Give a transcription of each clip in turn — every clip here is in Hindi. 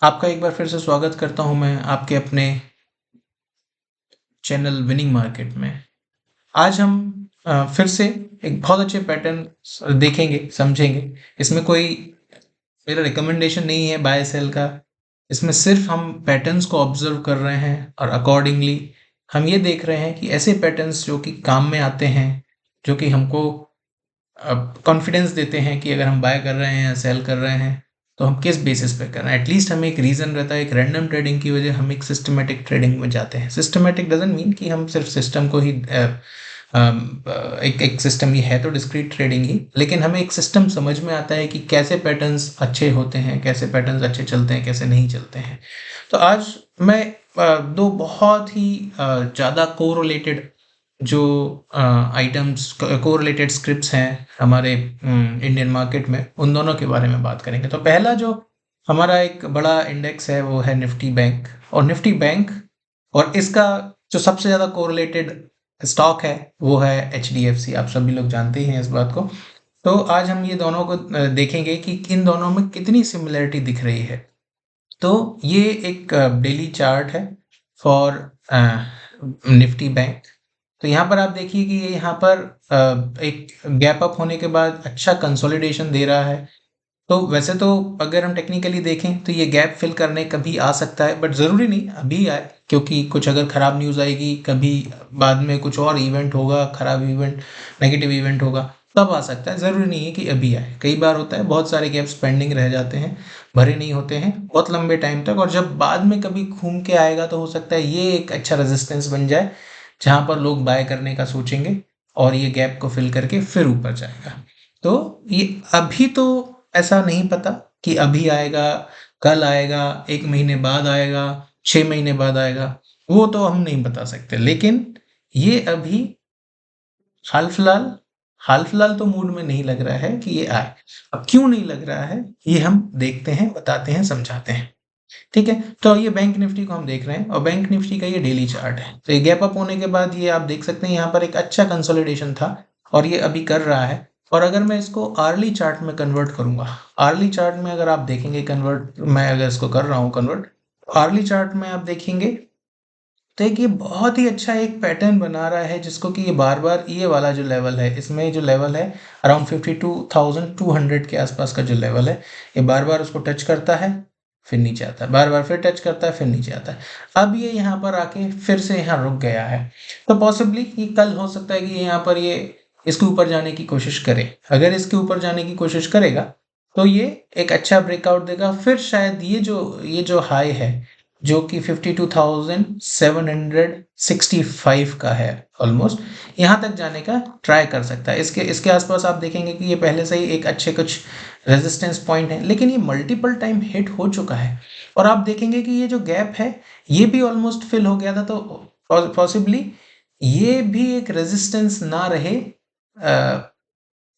आपका एक बार फिर से स्वागत करता हूँ मैं आपके अपने चैनल विनिंग मार्केट में। आज हम फिर से एक बहुत अच्छे पैटर्न देखेंगे, समझेंगे। इसमें कोई मेरा रिकमेंडेशन नहीं है बाय सेल का। इसमें सिर्फ हम पैटर्न्स को ऑब्जर्व कर रहे हैं और अकॉर्डिंगली हम ये देख रहे हैं कि ऐसे पैटर्न्स जो कि काम में आते हैं, जो कि हमको कॉन्फिडेंस देते हैं कि अगर हम बाय कर रहे हैं या सेल कर रहे हैं तो हम किस बेसिस पे कर रहे हैं। एटलीस्ट हमें एक रीज़न रहता है। एक रैंडम ट्रेडिंग की वजह हम एक सिस्टमेटिक ट्रेडिंग में जाते हैं। सिस्टमेटिक डजंट मीन कि हम सिर्फ सिस्टम को ही एक एक सिस्टम ही है तो डिस्क्रीट ट्रेडिंग ही, लेकिन हमें एक सिस्टम समझ में आता है कि कैसे पैटर्न्स अच्छे होते हैं, कैसे पैटर्न्स अच्छे चलते हैं, कैसे नहीं चलते हैं। तो आज मैं दो बहुत ही ज़्यादा कोरिलेटेड जो आइटम्स कोरिलेटेड स्क्रिप्ट्स हैं हमारे इंडियन मार्केट में, उन दोनों के बारे में बात करेंगे। तो पहला जो हमारा एक बड़ा इंडेक्स है वो है निफ्टी बैंक। और निफ्टी बैंक और इसका जो सबसे ज़्यादा कोरिलेटेड स्टॉक है वो है एचडीएफसी। आप सभी लोग जानते ही हैं इस बात को। तो आज हम ये दोनों को देखेंगे कि इन दोनों में कितनी सिमिलरिटी दिख रही है। तो ये एक डेली चार्ट है फॉर निफ्टी बैंक। तो यहाँ पर आप देखिए कि ये यहाँ पर एक गैप अप होने के बाद अच्छा कंसोलिडेशन दे रहा है। तो वैसे तो अगर हम टेक्निकली देखें तो ये गैप फिल करने कभी आ सकता है, बट ज़रूरी नहीं अभी आए, क्योंकि कुछ अगर ख़राब न्यूज़ आएगी कभी बाद में, कुछ और इवेंट होगा, ख़राब इवेंट, नेगेटिव इवेंट होगा, तब आ सकता है। ज़रूरी नहीं है कि अभी आए। कई बार होता है बहुत सारे गैप्स पेंडिंग रह जाते हैं, भरे नहीं होते हैं बहुत लंबे टाइम तक, और जब बाद में कभी घूम के आएगा तो हो सकता है ये एक अच्छा रेजिस्टेंस बन जाए जहाँ पर लोग बाय करने का सोचेंगे और ये गैप को फिल करके फिर ऊपर जाएगा। तो ये अभी तो ऐसा नहीं पता कि अभी आएगा, कल आएगा, 1 महीने बाद आएगा, 6 महीने बाद आएगा, वो तो हम नहीं बता सकते। लेकिन ये अभी हाल-फिलहाल हाल-फिलहाल तो मूड में नहीं लग रहा है कि ये आए। अब क्यों नहीं लग रहा है, ये हम देखते हैं, बताते हैं, समझाते हैं। ठीक है? तो ये बैंक निफ्टी को हम देख रहे हैं और बैंक निफ्टी का ये डेली चार्ट है। तो ये गैप अप होने के बाद ये आप देख सकते हैं यहाँ पर एक अच्छा कंसोलिडेशन था और ये अभी कर रहा है। और अगर मैं इसको आर्ली चार्ट में कन्वर्ट करूँगा, आर्ली चार्ट में अगर आप देखेंगे कन्वर्ट, मैं अगर इसको कर रहा हूँ कन्वर्ट, आर्ली चार्ट में आप देखेंगे तो एक ये बहुत ही अच्छा एक पैटर्न बना रहा है, जिसको कि ये बार-बार ये वाला जो लेवल है, इसमें जो लेवल है अराउंड 52,200 के आसपास का जो लेवल है, ये बार-बार उसको टच करता है, फिर नीचे आता है, बार-बार फिर टच करता है, फिर नीचे आता है। अब ये यहाँ पर आके फिर से यहाँ रुक गया है। तो पॉसिबली ये कल हो सकता है कि यहाँ पर ये इसके ऊपर जाने की कोशिश करे। अगर इसके ऊपर जाने की कोशिश करेगा, तो ये एक अच्छा ब्रेकआउट देगा। फिर शायद ये जो हाई है, जो कि 52,765 का है ऑलमोस्ट, यहाँ तक जाने का ट्राई कर सकता है। इसके इसके आसपास आप देखेंगे कि ये पहले से ही एक अच्छे कुछ रेजिस्टेंस पॉइंट है, लेकिन ये मल्टीपल टाइम हिट हो चुका है। और आप देखेंगे कि ये जो गैप है ये भी ऑलमोस्ट फिल हो गया था। तो पॉसिबली ये भी एक रेजिस्टेंस ना रहे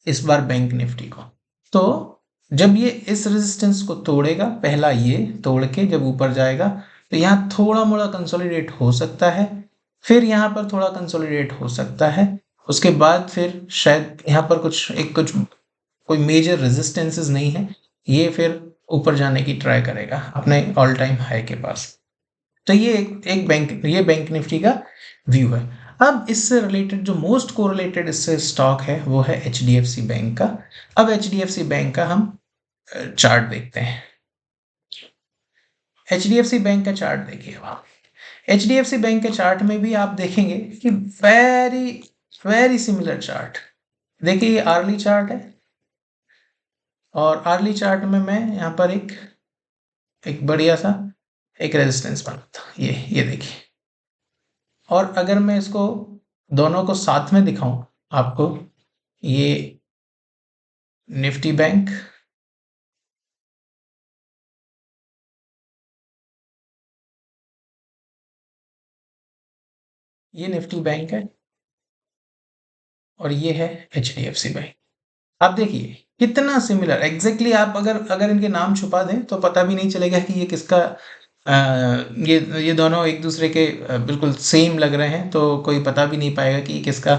इस बार बैंक निफ्टी को। तो जब ये इस रेजिस्टेंस को तोड़ेगा, पहला ये तोड़ के जब ऊपर जाएगा, तो यहाँ थोड़ा मोड़ा कंसोलिडेट हो सकता है, फिर यहाँ पर थोड़ा कंसोलिडेट हो सकता है, उसके बाद फिर शायद यहाँ पर कुछ कोई मेजर रेजिस्टेंसेस नहीं है, ये फिर ऊपर जाने की ट्राई करेगा अपने ऑल टाइम हाई के पास। तो ये बैंक निफ्टी का व्यू है। अब इससे रिलेटेड जो मोस्ट कोरिलेटेड इससे स्टॉक है वो है एचडीएफसी बैंक का। अब एचडीएफसी बैंक का हम चार्ट देखते हैं। एचडीएफसी बैंक का चार्ट देखिए वहाँ। एचडीएफसी बैंक के चार्ट में भी आप देखेंगे कि वेरी वेरी सिमिलर चार्ट। देखिए ये आर्ली चार्ट है और आर्ली चार्ट में मैं यहाँ पर एक बढ़िया सा एक रेजिस्टेंस बना था, ये देखिए। और अगर मैं इसको दोनों को साथ में दिखाऊं आपको, ये निफ्टी बैंक ये निफ्टी बैंक है और ये है एचडीएफसी बैंक। आप देखिए कितना सिमिलर एग्जैक्टली। आप अगर अगर इनके नाम छुपा दें तो पता भी नहीं चलेगा कि ये किसका ये दोनों एक दूसरे के बिल्कुल सेम लग रहे हैं, तो कोई पता भी नहीं पाएगा कि ये किसका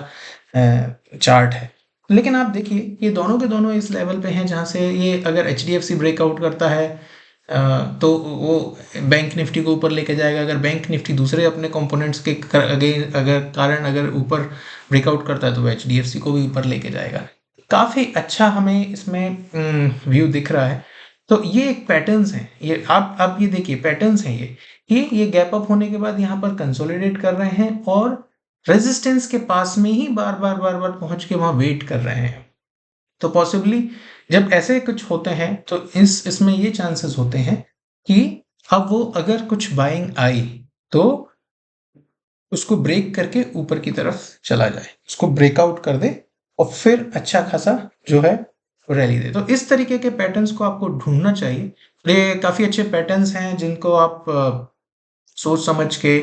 चार्ट है। लेकिन आप देखिए ये दोनों के दोनों इस लेवल पे हैं जहाँ से ये अगर एचडीएफसी ब्रेकआउट करता है तो वो बैंक निफ्टी को ऊपर लेके जाएगा। अगर बैंक निफ्टी दूसरे अपने कंपोनेंट्स के अगर कारण अगर ऊपर ब्रेकआउट करता है तो वो एचडीएफसी को भी ऊपर लेके जाएगा। काफ़ी अच्छा हमें इसमें व्यू दिख रहा है। तो ये एक पैटर्न्स हैं, ये आप ये देखिए पैटर्न्स हैं ये गैप अप होने के बाद यहाँ पर कंसोलिडेट कर रहे हैं और रेजिस्टेंस के पास में ही बार बार बार बार पहुंच के वहां वेट कर रहे हैं। तो पॉसिबली जब ऐसे कुछ होते हैं तो इसमें ये चांसेस होते हैं कि अब वो अगर कुछ बाइंग आई तो उसको ब्रेक करके ऊपर की तरफ चला जाए, उसको ब्रेकआउट कर दे और फिर अच्छा खासा जो है रैली दे। तो इस तरीके के पैटर्न्स को आपको ढूंढना चाहिए। ये काफ़ी अच्छे पैटर्न्स हैं जिनको आप सोच समझ के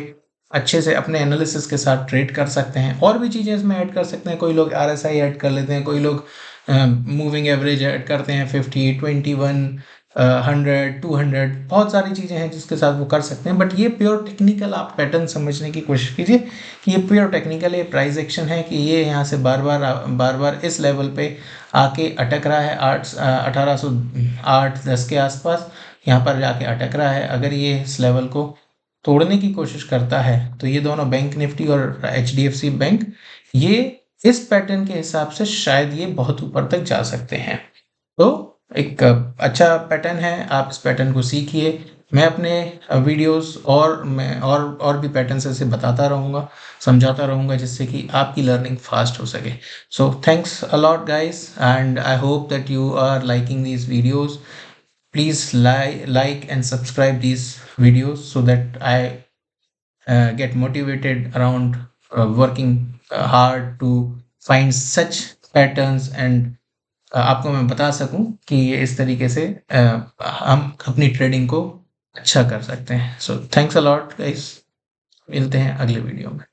अच्छे से अपने एनालिसिस के साथ ट्रेड कर सकते हैं। और भी चीज़ें इसमें ऐड कर सकते हैं, कोई लोग आरएसआई ऐड कर लेते हैं, कोई लोग मूविंग एवरेज ऐड करते हैं, 50, 21, 100, 200, बहुत सारी चीज़ें हैं जिसके साथ वो कर सकते हैं। बट ये प्योर टेक्निकल आप पैटर्न समझने की कोशिश कीजिए कि ये प्योर टेक्निकल ये प्राइस एक्शन है कि ये यहाँ से बार बार इस लेवल पे आके अटक रहा है 1808-10 के आसपास यहाँ पर जाके अटक रहा है। अगर ये इस लेवल को तोड़ने की कोशिश करता है तो ये दोनों बैंक निफ्टी और एचडीएफसी बैंक ये इस पैटर्न के हिसाब से शायद ये बहुत ऊपर तक जा सकते हैं। तो एक अच्छा पैटर्न है, आप इस पैटर्न को सीखिए। मैं अपने वीडियोस और मैं और भी पैटर्न्स ऐसे बताता रहूँगा, समझाता रहूँगा जिससे कि आपकी लर्निंग फास्ट हो सके। So thanks a lot guys and I hope that you are liking these videos. Please like and subscribe these videos so that I get motivated around working hard to find such patterns and आपको मैं बता सकूं कि ये इस तरीके से हम अपनी ट्रेडिंग को अच्छा कर सकते हैं। सो थैंक्स अ लॉट गाइस, मिलते हैं अगले वीडियो में।